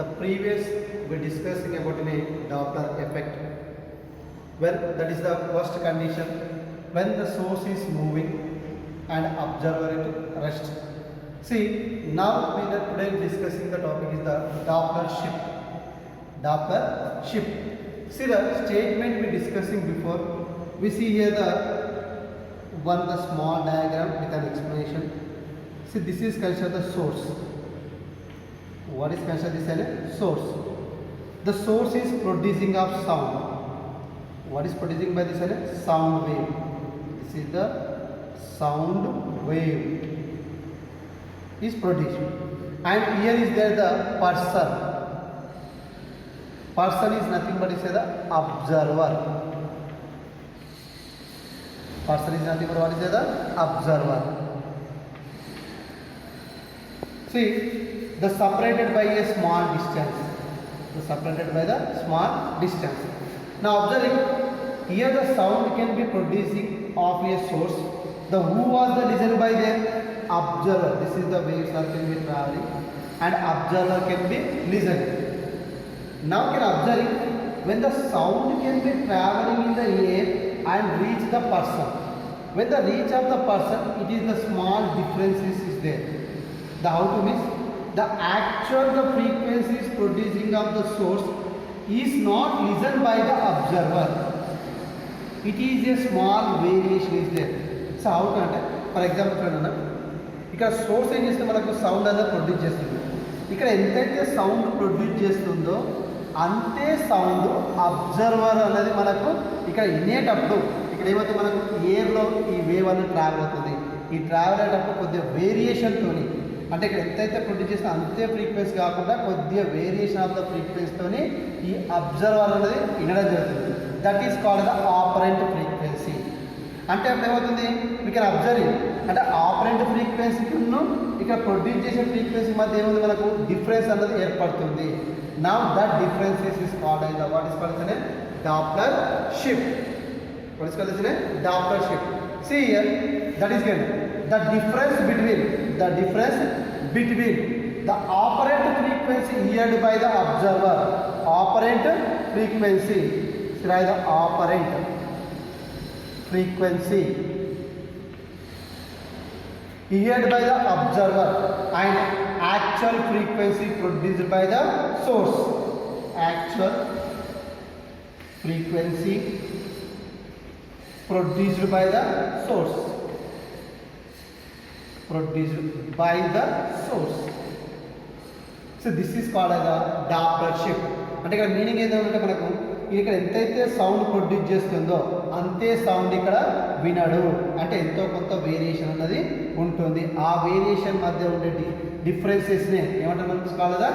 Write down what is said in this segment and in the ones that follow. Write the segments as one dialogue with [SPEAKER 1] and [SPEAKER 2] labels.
[SPEAKER 1] the previous we discussing about a Doppler effect. Well, that is the first condition when the source is moving and observer at rest. See, now we are today discussing the topic is the Doppler shift. Doppler shift. See the statement we discussing before. We see here the small diagram with an explanation. See, this is considered the source. What is considered as a source? The source is producing of sound. What is producing by this as sound wave? This is the sound wave is produced, and here is there the person. Person is nothing but is the observer. Person is nothing but what is the observer. See, the separated by a small distance. The separated by the small distance. Now observe here the sound can be producing of a source. The who was the listener by the observer. This is the waves are can be traveling and observer can be listening. Now can observe when the sound can be traveling in the air and reach the person. When the reach of the person, it is the small differences is there. The how to miss? The actual the frequencies producing of the source is not listened by the observer. It is a small variation is there. So how to understand? For example, ఇక్కడ source ఏం చేస్తే మనకు sound అనేది produce చేస్తుంది. ఇక్కడ ఎంతైతే sound produce చేస్తుందో అంతే సౌండ్ అబ్జర్వర్ అనేది మనకు ఇక్కడ వినేటప్పుడు ఇక్కడ ఏమైతే మనకు ఎయిర్లో ఈ వేవ్ అనేది ట్రావెల్ అవుతుంది. ఈ ట్రావెల్ అయ్యేటప్పుడు కొద్దిగా వేరియేషన్తోని అంటే ఇక్కడ ఎంతైతే ప్రొడ్యూస్ చేస్తే అంతే ఫ్రీక్వెన్సీ కాకుండా కొద్దిగా వేరియేషన్ ఆఫ్ ద ఫ్రీక్వెన్సీతోని ఈ అబ్జర్వర్ అనేది వినడం జరుగుతుంది. That is called the operant frequency. అంటే అప్పుడు ఏమవుతుంది ఇక్కడ అబ్జర్వింగ్ అంటే ఆపరెంట్ ఫ్రీక్వెన్సీను ఇక్కడ ప్రొడ్యూస్ చేసే ఫ్రీక్వెన్సీ మధ్య ఏముంది మనకు డిఫరెన్స్ అన్నది ఏర్పడుతుంది. Now that differences is called as what is called as a Doppler shift. What is called as a Doppler shift. See here, that is given the difference between the operant frequency heard by the observer. Operant frequency, write the operant frequency heard by the observer and actual frequency produced by the source. Actual frequency produced by the source. Produced by the source. So this is called as a Doppler shift. అంటే ఇక్కడ meaning ఏంటంటే మనకు ఇక్కడ ఎంతైతే sound produce చేస్తుందో అంతే sound ఇక్కడ వినడు. అంటే ఎంతో కొంత వేరియేషన్ అన్నది ఉంటుంది. ఆ వేరియేషన్ మధ్య ఉండే డిఫరెన్సెస్ని ఏమంటారు మనకు call the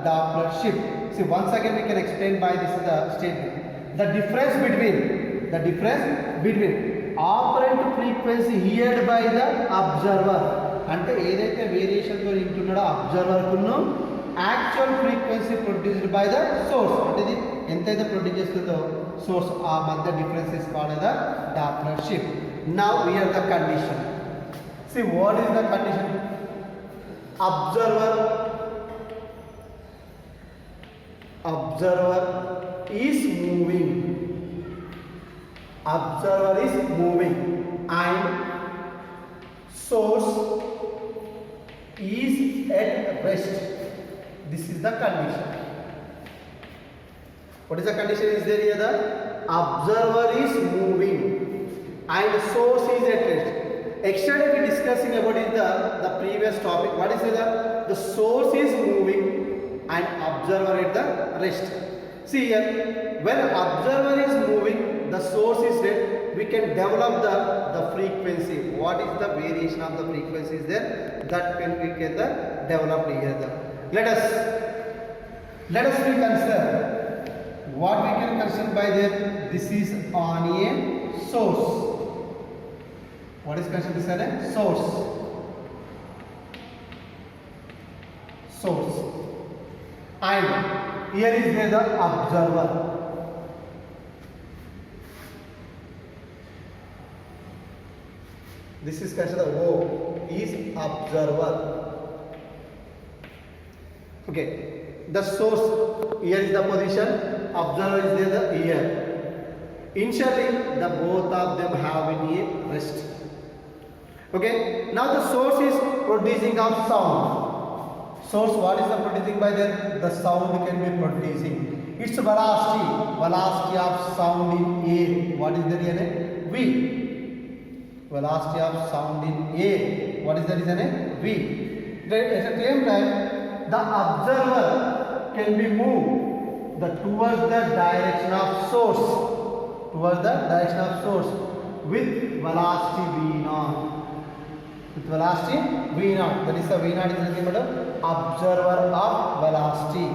[SPEAKER 1] Doppler shift. See, once again we can explain by this the statement. The difference between operant frequency heard by the observer అంటే ఏదైతే వేరియేషన్తో వింటున్నాడో అబ్జర్వర్కును actual frequency produced by the source అంటే ఇది ఎంతైతే ప్రొడ్యూస్ చేస్తుందో సోర్స్ ఆ మధ్య difference is called the Doppler shift. Now here the condition. See, what is the condition? Observer is moving. Observer is moving and source is at rest. This is the condition. What is the condition is there here? The observer is moving and source is at rest. Externally we discussing about is the previous topic. What is it? The source is moving and observer at the rest. See here, when observer is moving, the source is dead, we can develop the frequency. What is the variation of the frequency is there? That can we can develop here. Let us we consider what we can consider by that. This is on a source. What is considered as a source? Source. And here is where the observer. This is considered O is observer. Okay. The source, here is the position, observer is there, the here. Initially, the both of them have been a rest. Okay, now the source is producing of sound. Source, what is the producing by the sound can be producing. Its velocity of sound in air. What is the reason? V. Velocity of sound in air. What is the reason? V. At the same time, the observer can be moved towards the direction of source. Towards the direction of source with velocity V0. With velocity V0. That is the V0 is nothing but observer of velocity.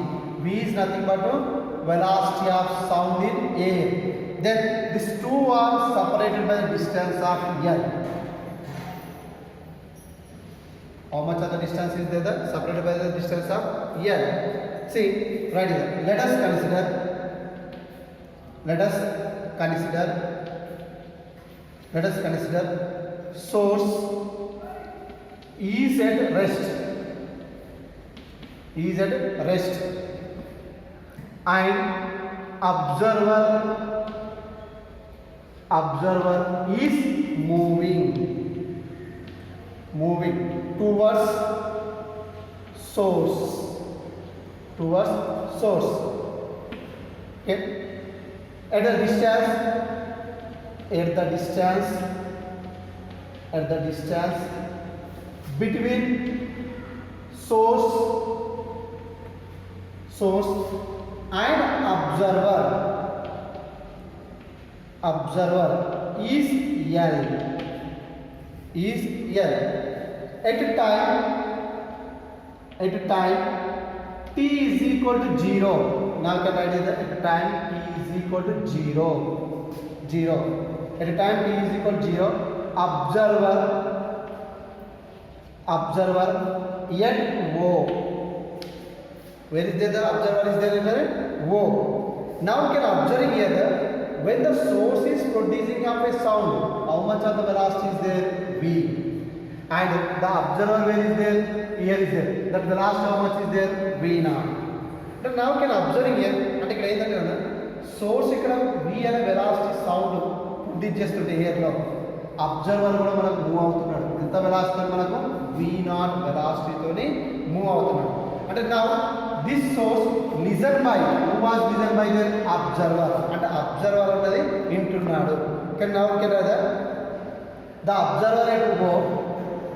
[SPEAKER 1] V is nothing but velocity of sound in air. Then these two are separated by the distance of L. How much of the distance is there? Separated by the distance of L. See, right here. Let us consider source is at rest. And observer is moving towards source. Okay. At the distance between source and observer is L. At time t is equal to 0. Now can write it at time t is equal to 0. At a time t is equal to 0, observer yet O. Where is there the observer is there in the O. Now we can observe here when the source is producing of a sound, how much of the velocity is there? V. And the observer where is there? Here is there. That velocity how much is there? V naught. Now we can observe here. అంటే ఇక్కడ ఏంటంటే source ఇక్కడ V అనే velocity sound produce చేస్తుంటే air లో observer కూడా మనకు move అవుతున్నాడు. ఎంత వెలాసిటీ మనకు V0 వెలాసిటీతోని మూవ్ అవుతున్నాడు. అంటే నా this source listen by who was listen by the observer. అంటే అబ్జర్వర్ అనేది వింటున్నాడు. కానీ నా ఓకే కదా the observer at go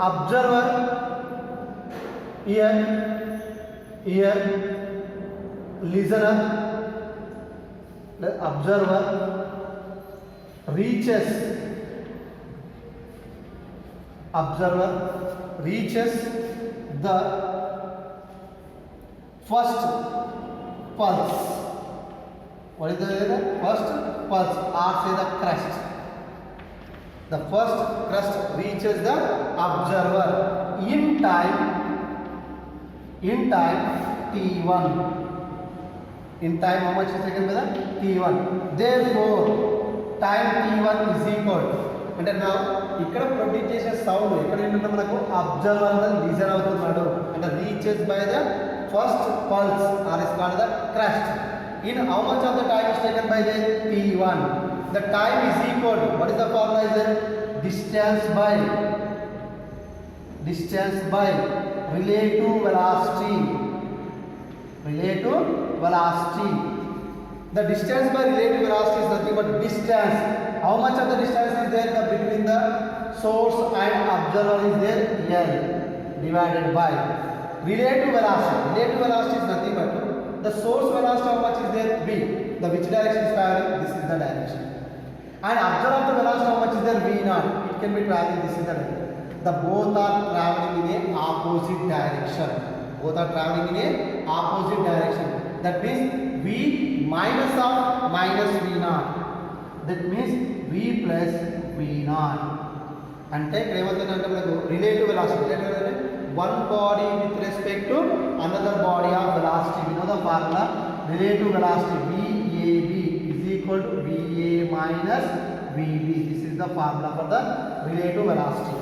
[SPEAKER 1] observer here listener, the observer reaches the first pulse. What is the first pulse or say the crest? The first crest reaches the observer in time t1. In time how much is taken by the t1. Therefore time t1 is equal అంటే నా ఇక్కడ produce చేసే sound ఎక్కడ ఏంటంటే మనకు observer అనేది listen అవుతున్నాడు. అంటే reaches by the first pulse are is called the crest. In how much of the time is taken by the t1. The time is equal what is the formula is distance by relative velocity. The distance by relative velocity is nothing but distance. How much of the distance is there between the source and observer is there? L divided by relative velocity. Relative velocity is nothing but the source velocity. How much is there? V. The which direction is traveling? This is the direction. And observer the velocity how much is there? V0. It can be traveling. This is the direction. The both are traveling in a opposite direction. That means V minus of minus V0. That means V plus V0. అంటే ఇక్కడ ఏమవుతుందంటే మనకు relative velocity one body with respect to another body of velocity. We know the formula relative velocity VAB is equal to VA minus VB. This is the formula for the relative velocity.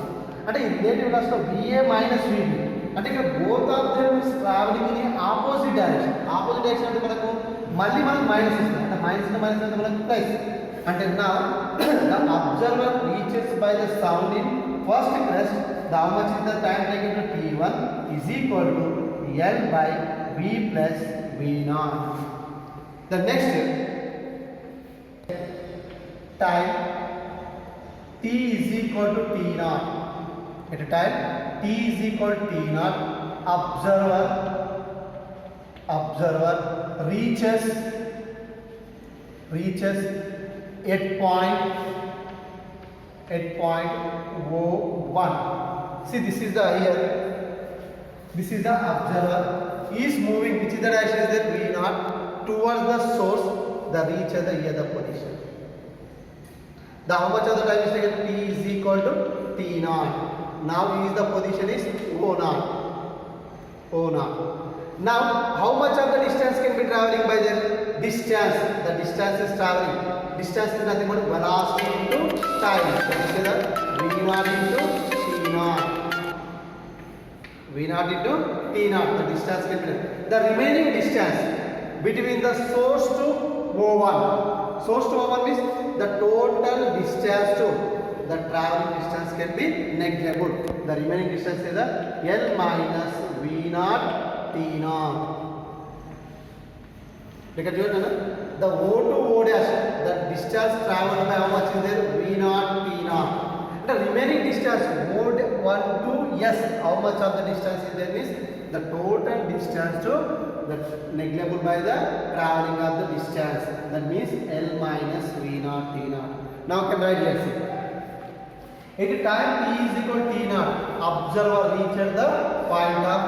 [SPEAKER 1] అంటే ఈ relative velocity VA minus VB అంటే ఇక్కడ both of them is travelling in opposite direction. Opposite direction అంటే మనకు మళ్ళీ మనకు minus వస్తుంది. అంటే మైనస్ అంటే మైనస్ అంటే మనకు ప్లస్. అంటే నా the observer reaches by the sound in first crest the how much is the time taken to t1 is equal to L by v plus v0. The next time t is equal to t0. At a time t is equal to t0, observer reaches at point O1. See, this is the here. This is the observer. He is moving. Which is the direction is that v0 towards the source. The reach of the here the position. The how much of the time is taken? T is equal to t0. Now is the position is O0. Now how much of the distance can be traveling by the distance? The distance is traveling. Distance is nothing but velocity into time. So this is the v0 into t0. v0 into t0. The distance can be. The remaining distance between the source to O1. Source to O1 means the total distance to the traveling distance can be negligible. The remaining distance is the L minus v0 t0. Look at your the O to O dash, the distance traveled by how much is there? v0 t0. The remaining distance mode 1 to S, how much of the distance is there is the total distance to the negligible by the traveling of the distance. That means L minus v0 t0. Now can write here. At time t is equal to t0, observer reaches the point of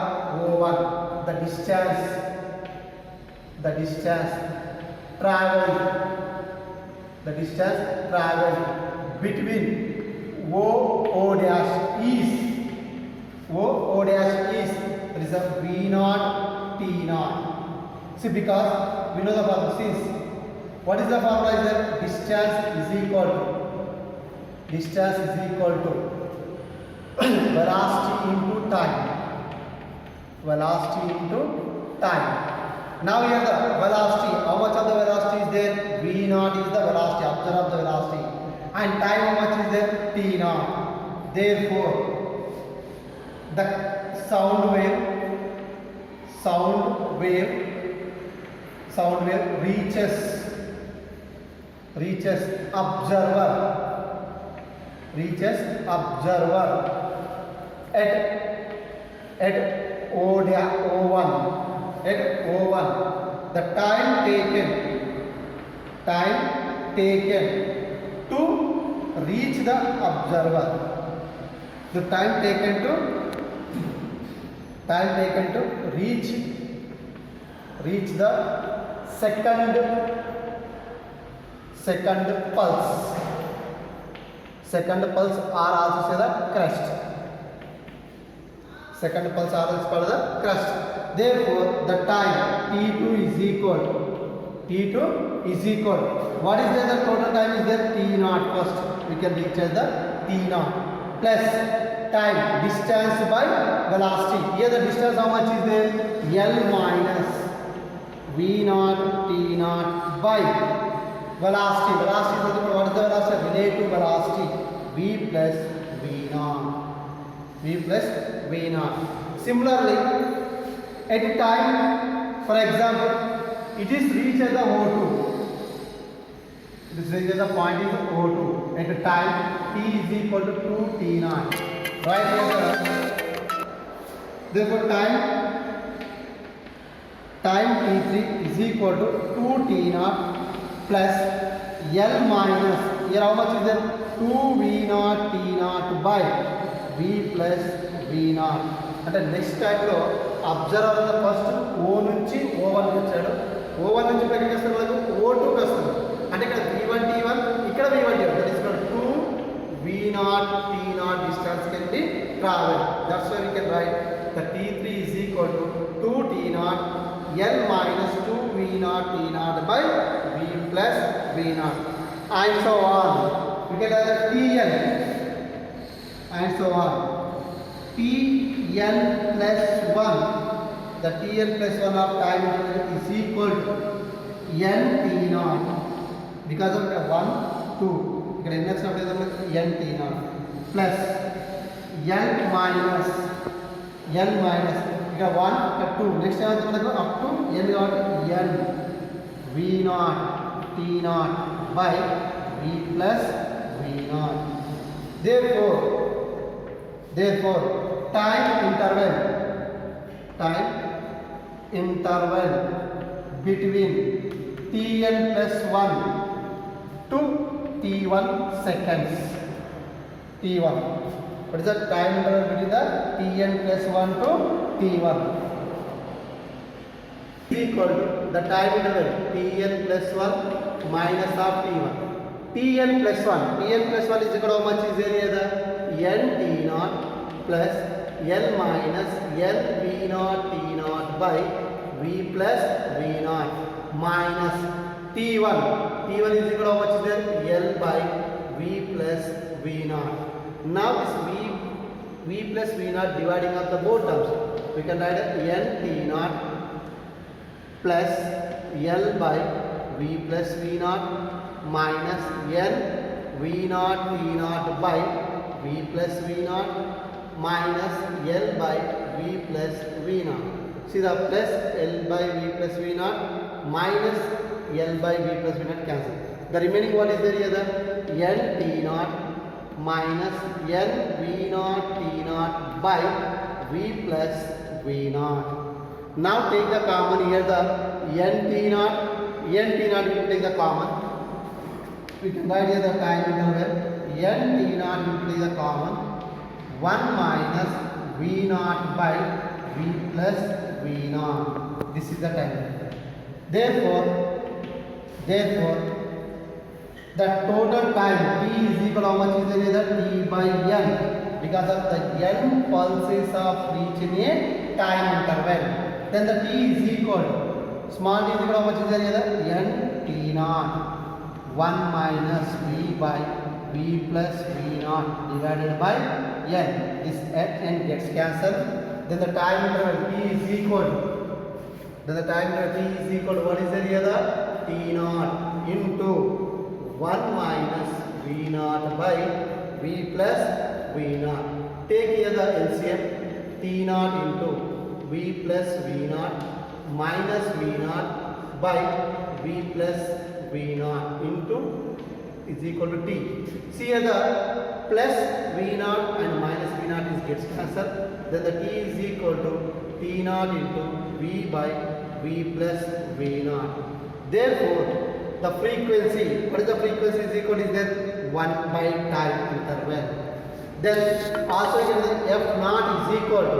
[SPEAKER 1] O1. The distance traveled between O dash is it is a v0 t0. See, because we know the formula. Since what is the formula is that distance is equal to velocity into time. Now here the velocity, how much of the velocity is there? v0 is the velocity, observe the velocity, and time how much is there? t0. Therefore the sound wave reaches observer at O1. At O1, the time taken to reach the observer. The time taken to reach the second pulse. Second pulse or also say the crest. Second pulse or also called the crest. Therefore, the time t2 is equal. What is there? The total time is there t0 first. We can reach as the t0 plus time distance by velocity. Here the distance how much is there? L minus v0 t0 by velocity. Velocity is nothing but what is the velocity? Relative velocity v plus v0. Similarly, at a time, for example, it is reached at the O2. It is reached at the point is O2. At a time t is equal to 2t0. Right here. Therefore time t3 is equal to 2t0 plus L minus, here how much is there? 2v0 t0 by v plus v0. అంటే next టైంలో observer first ఓ నుంచి O1 వచ్చాడు. O1 నుంచి బయటకు వస్తాడు, మనకు O2కి వస్తుంది. అంటే ఇక్కడ v1 t1, ఇక్కడ v1 t1. That is 2v0 t0 distance can be traveled. That's why we can write the t3 is equal to 2t0 L minus 2v0 t0 by v plus v0 and so on. We get as tl and so on. tl Tn plus 1, the Tn plus 1 of time interval is equal to n T naught, because of 1 2 ఇక్కడ ఎన్ని వచ్చినప్పుడు n T naught plus n minus ఇక్కడ 1 ఇక్కడ 2 next ఏమవుతుంది మనకు up to n కాబట్టి n v naught T naught by v plus v naught. Therefore time interval between Tn plus 1 to T1 seconds. T1. What is the time interval between the Tn plus 1 to T1? Is equal to the time interval Tn plus 1 minus of T1. Tn plus 1 is equal to how much is there? N T naught plus L minus L V naught T naught by V plus V naught minus T1 is equal to how much is there? L by V plus V naught. Now this V plus V naught dividing up the both terms, we can write N T naught plus L by V plus V naught minus N V naught T naught by V plus V naught minus L by V plus V naught. See the plus L by V plus V naught minus L by V plus V naught cancel. The remaining one is there here, the N T naught minus N V naught T naught by V plus V naught. Now take the common here, the N T naught we will take the common. We can write here the time interval N T naught we will take the common 1 minus V naught by V plus V naught. This is the time. Therefore the total time T is equal to how much is there? T by N, because of the N pulses of reaching a time interval. Then the T is equal to small t is equal to how much is there? N T naught 1 minus V by V plus V naught divided by N. This N gets cancelled. Then the time interval T is equal to what is there here? T naught into 1 minus V naught by V plus V naught. Take here the LCM T naught into V plus V naught minus V naught by V plus V naught into is equal to T. See here the plus V naught and minus V naught is gets cancelled. Then the T is equal to T naught into V by V plus V naught. Therefore the frequency, what is the frequency is equal to is that 1 by time interval. Then also you can say F naught is equal to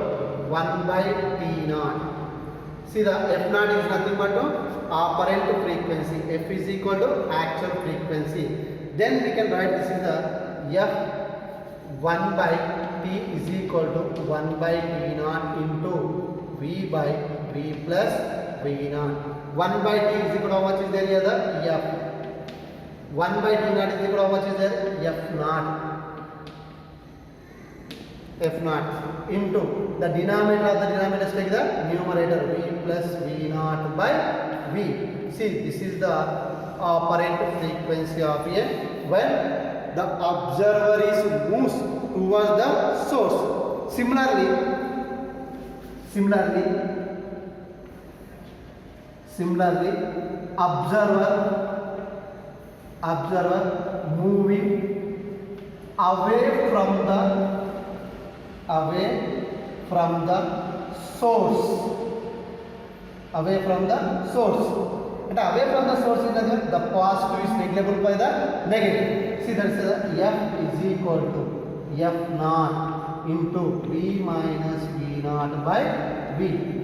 [SPEAKER 1] 1 by T naught. See the F naught is nothing but apparent frequency. F is equal to actual frequency. Then we can write this is the F 1 by T is equal to 1 by T naught into V by V plus V naught. 1 by T is equal to how much is there here? The F. 1 by T naught is equal to how much is there? F naught. F naught into the denominator of the denominator, take the numerator V plus V naught by V. See, this is the apparent frequency of a when the observer is moves towards the source. Similarly, observer moving away from the source. Away from the source is nothing, the positive is negligible by the negative. See, that is F is equal to F naught into V minus V naught by V.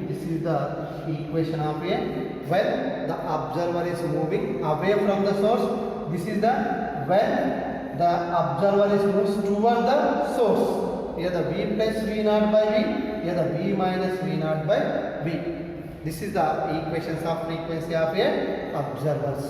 [SPEAKER 1] This is the equation of a when the observer is moving away from the source. This is the when the observer is moves toward the source. Here the V plus V naught by V, here the V minus V naught by V. This is the equations of frequency of a observers.